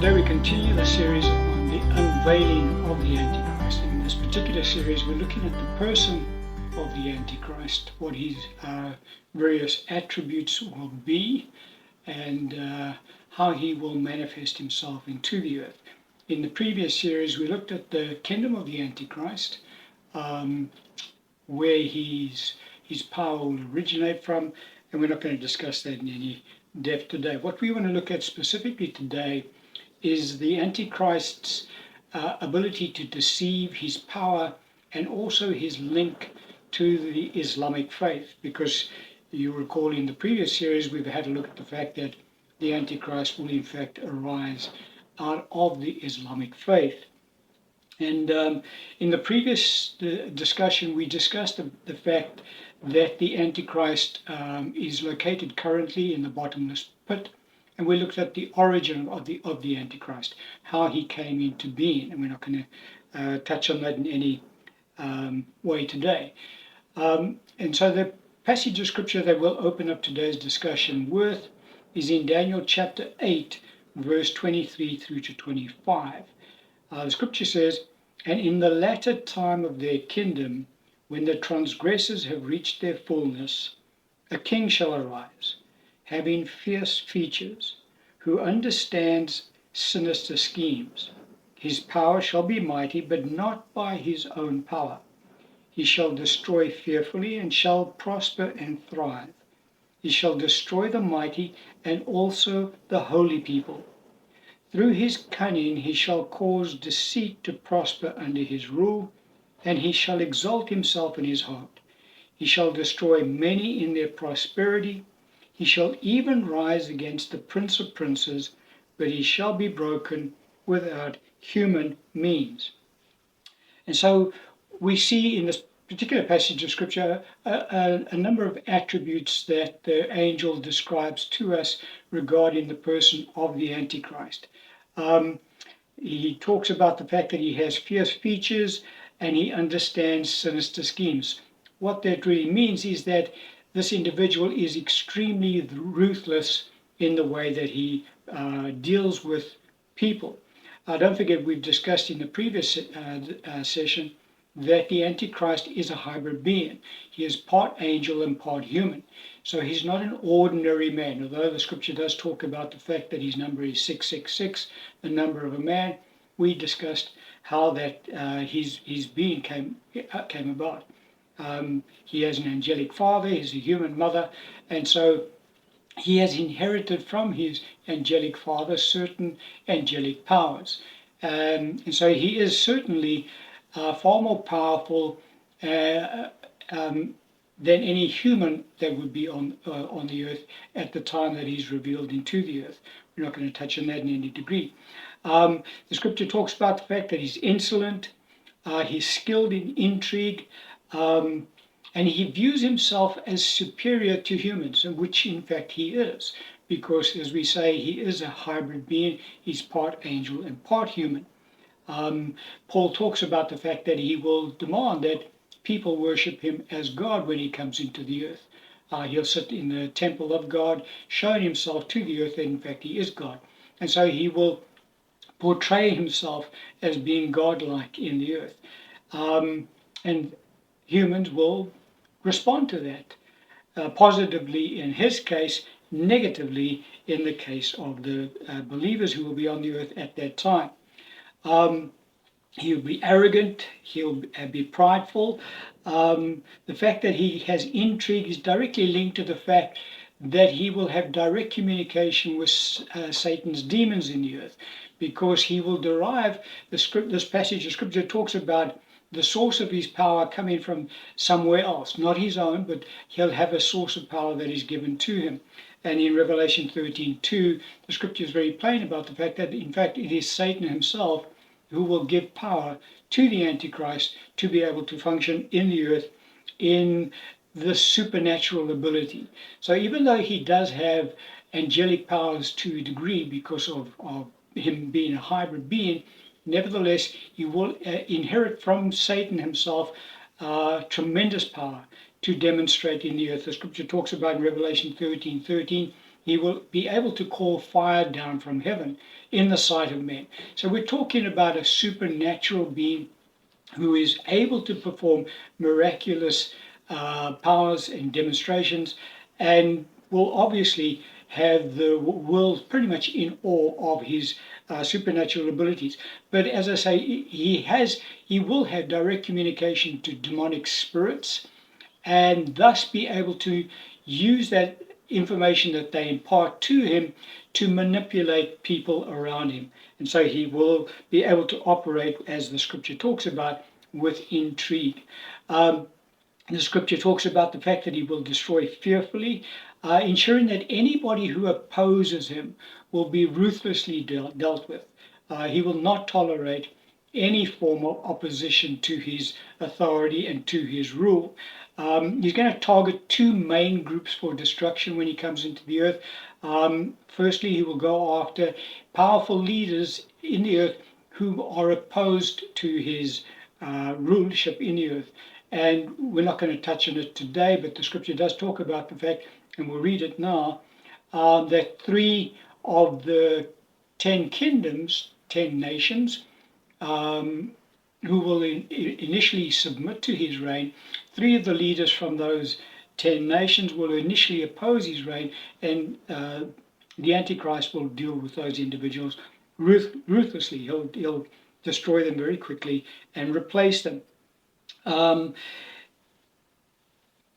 Today we continue the series on the unveiling of the Antichrist. In this particular series we're looking at the person of the Antichrist, what his various attributes will be, and how he will manifest himself into the earth. In the previous series we looked at the kingdom of the Antichrist, where his power will originate from, and we're not going to discuss that in any depth today. What we want to look at specifically today is the Antichrist's ability to deceive, his power, and also his link to the Islamic faith. Because you recall in the previous series we've had a look at the fact that the Antichrist will in fact arise out of the Islamic faith. And in the previous discussion we discussed the fact that the Antichrist is located currently in the bottomless pit. And we looked at the origin of the Antichrist, how he came into being, and we're not going to touch on that in any way today. And so the passage of scripture that we'll open up today's discussion with is in Daniel chapter 8, verse 23 through to 25. The scripture says, "And in the latter time of their kingdom, when the transgressors have reached their fullness, a king shall arise, having fierce features, who understands sinister schemes. His power shall be mighty, but not by his own power. He shall destroy fearfully, and shall prosper and thrive. He shall destroy the mighty, and also the holy people. Through his cunning he shall cause deceit to prosper under his rule, and he shall exalt himself in his heart. He shall destroy many in their prosperity. He shall even rise against the prince of princes, but he shall be broken without human means." And so we see in this particular passage of scripture a number of attributes that the angel describes to us regarding the person of the Antichrist. He talks about the fact that he has fierce features and he understands sinister schemes. What that really means is that this individual is extremely ruthless in the way that he deals with people. Don't forget, we've discussed in the previous session that the Antichrist is a hybrid being. He is part angel and part human. So he's not an ordinary man, although the scripture does talk about the fact that his number is 666, the number of a man. We discussed how that his being came about. He has an angelic father, he's a human mother, and so he has inherited from his angelic father certain angelic powers. And so he is certainly far more powerful than any human that would be on the earth at the time that he's revealed into the earth. We're not going to touch on that in any degree. The scripture talks about the fact that he's insolent, he's skilled in intrigue, and he views himself as superior to humans, which in fact he is, because as we say, he is a hybrid being. He's part angel and part human. Paul talks about the fact that he will demand that people worship him as God when he comes into the earth. He'll sit in the temple of God, showing himself to the earth that in fact he is God. And so he will portray himself as being godlike in the earth. And humans will respond to that, positively in his case, negatively in the case of the believers who will be on the earth at that time. He'll be arrogant, he'll be prideful. The fact that he has intrigue is directly linked to the fact that he will have direct communication with Satan's demons in the earth, because he will derive this passage of scripture talks about the source of his power coming from somewhere else, not his own, but he'll have a source of power that is given to him. And in Revelation 13:2, the scripture is very plain about the fact that in fact it is Satan himself who will give power to the Antichrist to be able to function in the earth in the supernatural ability. So even though he does have angelic powers to a degree because of him being a hybrid being, nevertheless, he will inherit from Satan himself tremendous power to demonstrate in the earth. The scripture talks about in Revelation 13:13, he will be able to call fire down from heaven in the sight of men. So we're talking about a supernatural being who is able to perform miraculous powers and demonstrations, and will obviously have the world pretty much in awe of his supernatural abilities. But as I say, he will have direct communication to demonic spirits, and thus be able to use that information that they impart to him to manipulate people around him. And so he will be able to operate, as the scripture talks about, with intrigue. The scripture talks about the fact that he will destroy fearfully, ensuring that anybody who opposes him will be ruthlessly dealt with. He will not tolerate any form of opposition to his authority and to his rule. He's going to target two main groups for destruction when he comes into the earth. Firstly, he will go after powerful leaders in the earth who are opposed to his rulership in the earth. And we're not going to touch on it today, but the scripture does talk about the fact, and we'll read it now, that 3 of the 10 kingdoms, 10 nations, who will initially submit to his reign, 3 of the leaders from those 10 nations will initially oppose his reign, and the Antichrist will deal with those individuals ruthlessly. He'll destroy them very quickly and replace them.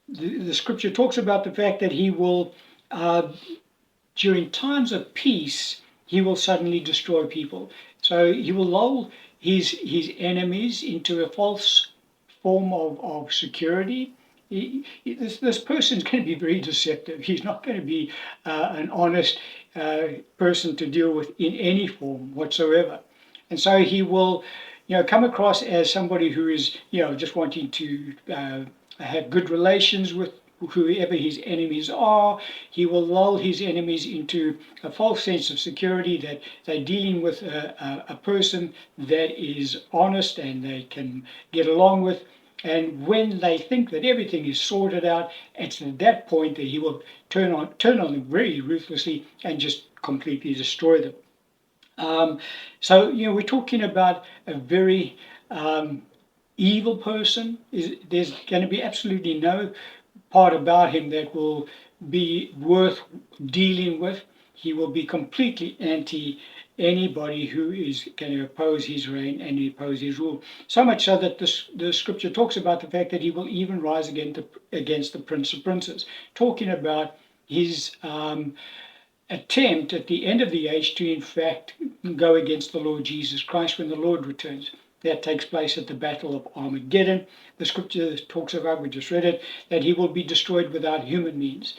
The scripture talks about the fact that he will, during times of peace, he will suddenly destroy people. So he will lull his enemies into a false form of security. This person's going to be very deceptive. He's not going to be an honest person to deal with in any form whatsoever. And so he will, come across as somebody who is, just wanting to have good relations with whoever his enemies are. He will lull his enemies into a false sense of security that they're dealing with a person that is honest and they can get along with. And when they think that everything is sorted out, it's at that point that he will turn on them very ruthlessly and just completely destroy them. So we're talking about a very evil person. There's going to be absolutely no part about him that will be worth dealing with. He will be completely anti anybody who is going to oppose his reign and oppose his rule. So much so that the scripture talks about the fact that he will even rise against the prince of princes, talking about his attempt at the end of the age to in fact go against the Lord Jesus Christ when the Lord returns. That takes place at the Battle of Armageddon. The scripture talks about, we just read it, that he will be destroyed without human means.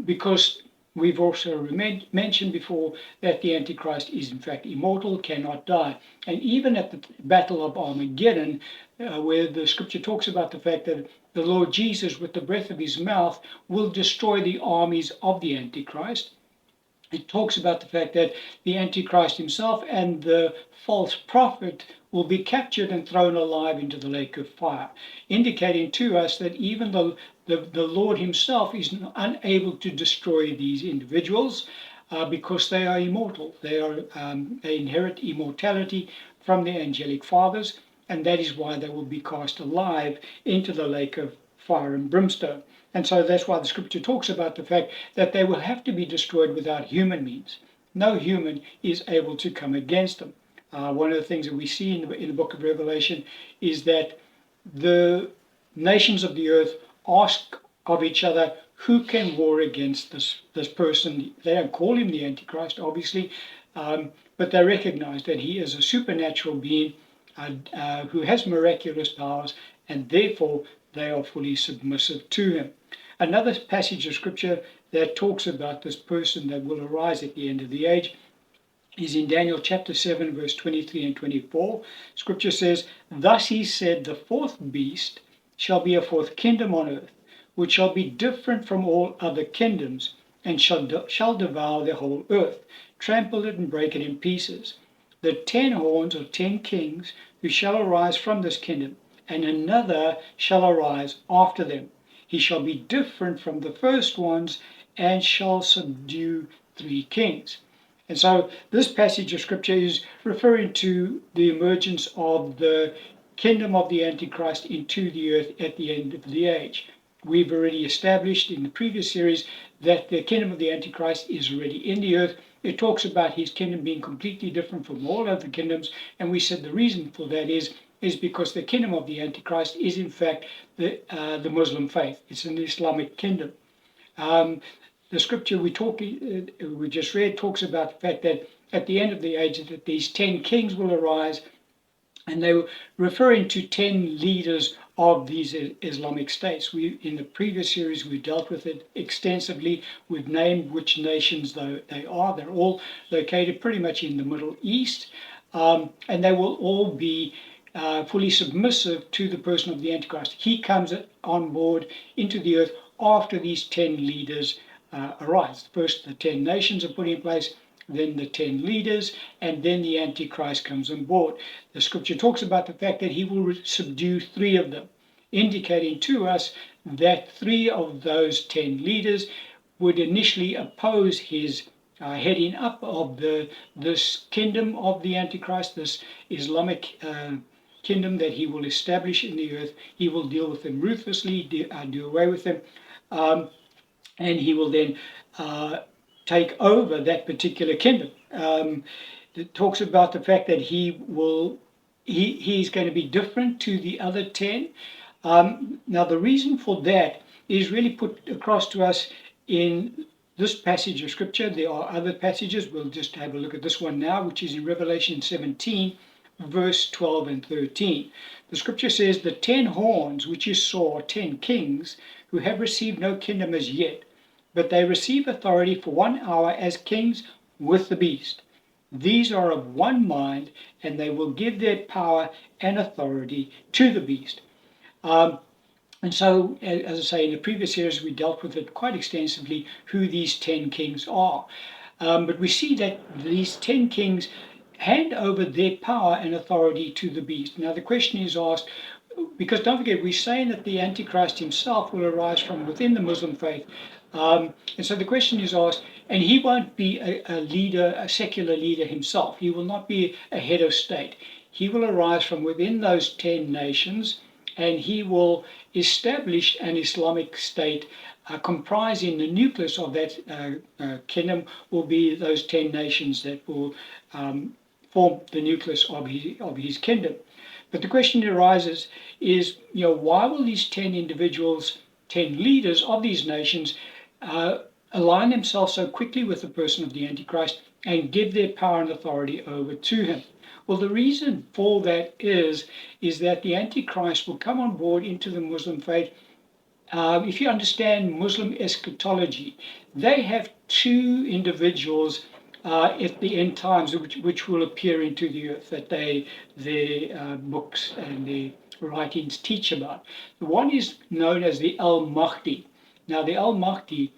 Because we've also mentioned before that the Antichrist is in fact immortal, cannot die. And even at the Battle of Armageddon, where the scripture talks about the fact that the Lord Jesus, with the breath of his mouth, will destroy the armies of the Antichrist. It talks about the fact that the Antichrist himself and the false prophet will be captured and thrown alive into the lake of fire, indicating to us that even the Lord himself is unable to destroy these individuals because they are immortal. They inherit immortality from their angelic fathers, and that is why they will be cast alive into the lake of fire and brimstone. And so that's why the scripture talks about the fact that they will have to be destroyed without human means. No human is able to come against them. One of the things that we see in the book of Revelation is that the nations of the earth ask of each other, who can war against this person? They don't call him the Antichrist, obviously, but they recognize that he is a supernatural being who has miraculous powers, and therefore they are fully submissive to him. Another passage of scripture that talks about this person that will arise at the end of the age is in Daniel chapter 7, verse 23 and 24. Scripture says, "Thus he said, the fourth beast shall be a fourth kingdom on earth, which shall be different from all other kingdoms, and shall devour the whole earth, trample it and break it in pieces. The 10 horns are 10 kings who shall arise from this kingdom, and another shall arise after them. He shall be different from the first ones, and shall subdue 3 kings." And so this passage of scripture is referring to the emergence of the kingdom of the Antichrist into the earth at the end of the age. We've already established in the previous series that the kingdom of the Antichrist is already in the earth. It talks about his kingdom being completely different from all other kingdoms, and we said the reason for that is because the kingdom of the Antichrist is in fact the Muslim faith. It's an Islamic kingdom. The scripture we just read talks about the fact that at the end of the age that these 10 kings will arise, and they were referring to 10 leaders of these Islamic states. In the previous series, we dealt with it extensively. We've named which nations they are. They're all located pretty much in the Middle East, and they will all be fully submissive to the person of the Antichrist. He comes on board into the earth after these 10 leaders arise. First, the 10 nations are put in place, then the 10 leaders, and then the Antichrist comes on board. The scripture talks about the fact that he will subdue 3 of them, indicating to us that 3 of those 10 leaders would initially oppose his heading up of this kingdom of the Antichrist, this Islamic kingdom that he will establish in the earth. He will deal with them ruthlessly, do away with them, and he will then take over that particular kingdom. It talks about the fact that he's going to be different to the other 10. Now, the reason for that is really put across to us in this passage of scripture. There are other passages. We'll just have a look at this one now, which is in Revelation 17, verse 12 and 13. The scripture says, "The 10 horns which you saw, 10 kings, who have received no kingdom as yet, but they receive authority for 1 hour as kings with the beast. These are of one mind, and they will give their power and authority to the beast." And so, as I say, in the previous series, we dealt with it quite extensively, who these 10 kings are. But we see that these 10 kings hand over their power and authority to the beast. Now, the question is asked, because don't forget, we're saying that the Antichrist himself will arise from within the Muslim faith. And so the question is asked, and he won't be a leader, a secular leader himself. He will not be a head of state. He will arise from within those 10 nations, and he will establish an Islamic state comprising the nucleus of that kingdom will be those 10 nations that will form the nucleus of his kingdom. But the question that arises is, why will these 10 individuals, 10 leaders of these nations align themselves so quickly with the person of the Antichrist and give their power and authority over to him? Well, the reason for that is that the Antichrist will come on board into the Muslim faith. If you understand Muslim eschatology, they have 2 individuals at the end times which will appear into the earth that their books and their writings teach about. The one is known as the al-Mahdi. Now, the al-Mahdi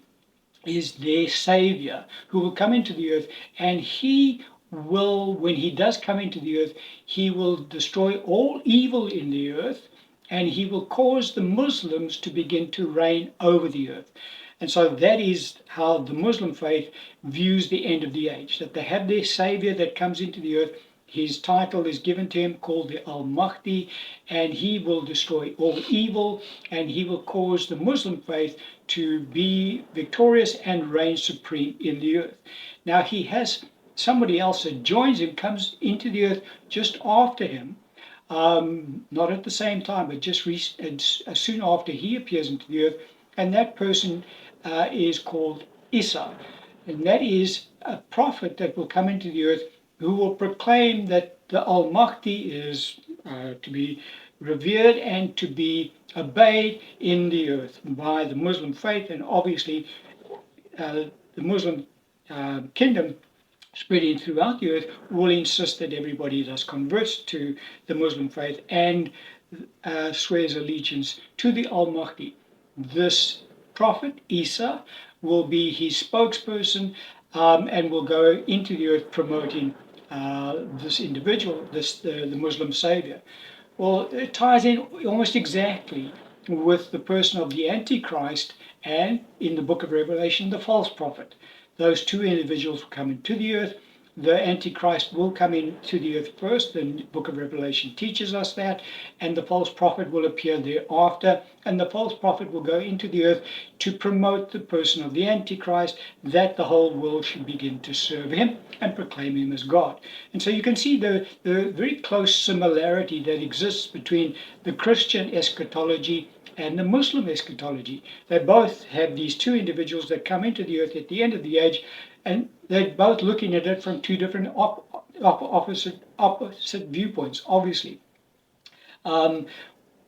is their savior who will come into the earth, and he will, when he does come into the earth, he will destroy all evil in the earth, and he will cause the Muslims to begin to reign over the earth. And so that is how the Muslim faith views the end of the age, that they have their savior that comes into the earth. His title is given to him, called the al-Mahdi, and he will destroy all evil, and he will cause the Muslim faith to be victorious and reign supreme in the earth. Now, he has somebody else that joins him, comes into the earth just after him, not at the same time, but just soon after he appears into the earth, and that person is called Isa, and that is a prophet that will come into the earth who will proclaim that the al-Mahdi is to be revered and to be obeyed in the earth by the Muslim faith, and obviously the Muslim kingdom spreading throughout the earth will insist that everybody thus converts to the Muslim faith and swears allegiance to the al-Mahdi. This prophet, Isa, will be his spokesperson and will go into the earth promoting this individual, the Muslim savior. Well, it ties in almost exactly with the person of the Antichrist and, in the book of Revelation, the false prophet. those two individuals will come into the earth. The Antichrist will come into the earth first. The book of Revelation teaches us that, and the false prophet will appear thereafter. And the false prophet will go into the earth to promote the person of the Antichrist, that the whole world should begin to serve him and proclaim him as God. And so you can see the very close similarity that exists between the Christian eschatology and the Muslim eschatology. They both have these two individuals that come into the earth at the end of the age, and they're both looking at it from two different opposite viewpoints, obviously.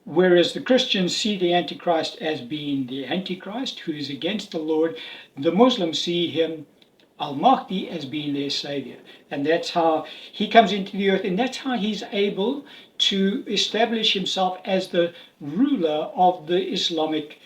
Whereas the Christians see the Antichrist as being the Antichrist, who is against the Lord, the Muslims see him, al-Mahdi, as being their savior. And that's how he comes into the earth, and that's how he's able to establish himself as the ruler of the Islamic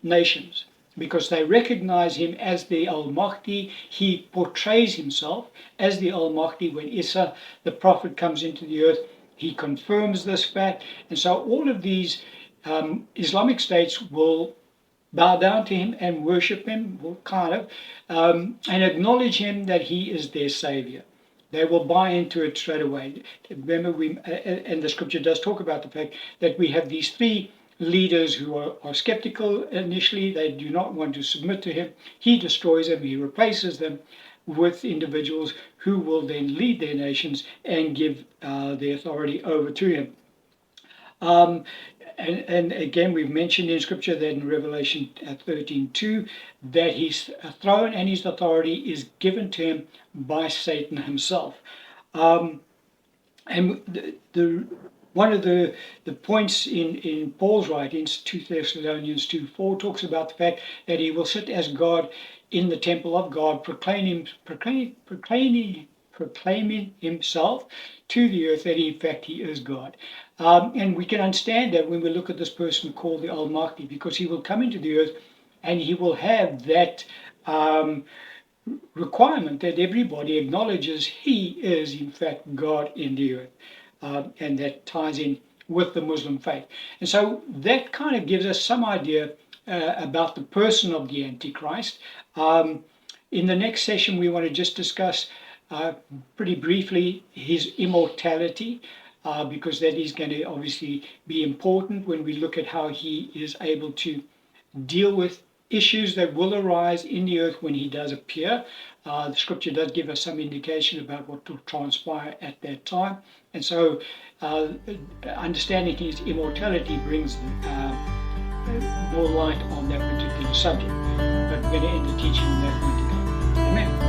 nations. Because they recognize him as the al-Mahdi. He portrays himself as the al-Mahdi. When Isa, the prophet, comes into the earth, he confirms this fact. And so all of these Islamic states will bow down to him and worship him, and acknowledge him that he is their savior. They will buy into it straight away. Remember, and the scripture does talk about the fact that we have these three leaders who are skeptical initially. They do not want to submit to him. He destroys them. He replaces them with individuals who will then lead their nations and give the authority over to him. And again, we've mentioned in Scripture that in Revelation 13:2, that his throne and his authority is given to him by Satan himself. And one of the points in Paul's writings, 2 Thessalonians 2:4, talks about the fact that he will sit as God in the temple of God, proclaiming himself to the earth that in fact he is God. And we can understand that when we look at this person called the al-Mahdi, because he will come into the earth and he will have that requirement that everybody acknowledges he is in fact God in the earth. And that ties in with the Muslim faith. And so that kind of gives us some idea about the person of the Antichrist. In the next session, we want to just discuss pretty briefly his immortality, because that is going to obviously be important when we look at how he is able to deal with issues that will arise in the earth when he does appear. The scripture does give us some indication about what will transpire at that time. And so understanding his immortality brings more light on that particular subject. But we're going to end the teaching on that point today. Amen.